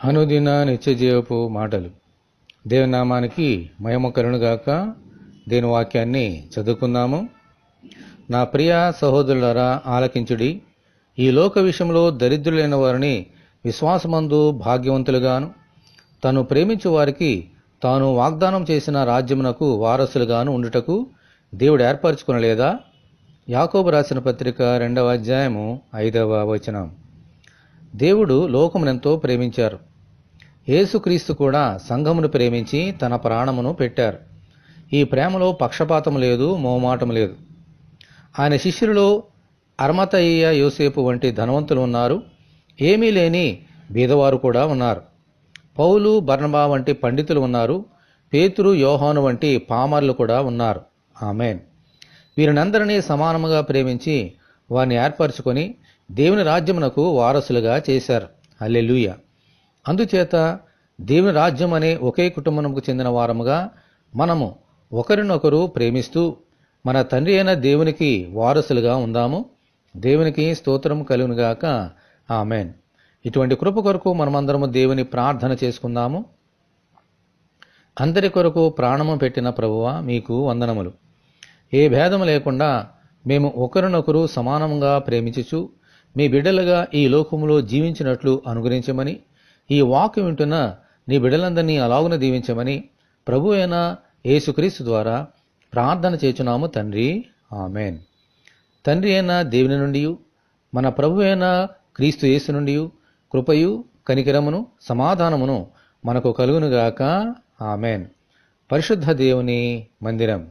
అనుదిన నిత్యజీవపు మాటలు. దేవుని నామానికి మహిమ కలుగునుగాక. దేవుని వాక్యాన్ని చదువుకుందాము. నా ప్రియ సహోదరులారా, ఆలకించుడి. ఈ లోక విషయంలో దరిద్రులైన వారిని విశ్వాసమందు భాగ్యవంతులుగాను, తను ప్రేమించు వారికి తాను వాగ్దానం చేసిన రాజ్యమునకు వారసులుగాను ఉండుటకు దేవుడు ఏర్పరచుకొనలేదా? యాకోబు రాసిన పత్రిక 2వ అధ్యాయము 5వ వచనం. దేవుడు లోకమునెంతో ప్రేమించారు. యేసుక్రీస్తు కూడా సంఘమును ప్రేమించి తన ప్రాణమును పెట్టారు. ఈ ప్రేమలో పక్షపాతం లేదు, మోమాటం లేదు. ఆయన శిష్యులలో అర్మతయ్య, యోసేపు వంటి ధనవంతులు ఉన్నారు. ఏమీ లేని బీదవారు కూడా ఉన్నారు. పౌలు, బర్నబా వంటి పండితులు ఉన్నారు. పేతురు, యోహాను వంటి పామర్లు కూడా ఉన్నారు. ఆమేన్. వీరినందరినీ సమానముగా ప్రేమించి వారిని ఏర్పరచుకొని దేవుని రాజ్యమునకు వారసులుగా చేశారు. హల్లెలూయా. అందుచేత దేవుని రాజ్యం అనే ఒకే కుటుంబమునకు చెందిన వారముగా మనము ఒకరినొకరు ప్రేమిస్తూ మన తండ్రి అయిన దేవునికి వారసులుగా ఉందాము. దేవునికి స్తోత్రం కలుగునుగాక. ఆమేన్. ఇటువంటి కృప కొరకు మనమందరము దేవుని ప్రార్థన చేసుకుందాము. అందరి కొరకు ప్రాణము పెట్టిన ప్రభువా, మీకు వందనములు. ఏ భేదము లేకుండా మేము ఒకరినొకరు సమానంగా ప్రేమించుచు మీ బిడ్డలుగా ఈ లోకములో జీవించినట్లు అనుగ్రహించమని, ఈ వాక్యం వింటున్న నీ బిడ్డలందరినీ అలాగున దీవించమని ప్రభు అయిన యేసుక్రీస్తు ద్వారా ప్రార్థన చేచున్నాము తండ్రి. ఆమేన్. తండ్రి అయిన దేవుని నుండి, మన ప్రభు అయిన క్రీస్తు యేసు నుండి కృపయు, కనికరమును, సమాధానమును మనకు కలుగునుగాక. ఆమేన్. పరిశుద్ధ దేవుని మందిరం.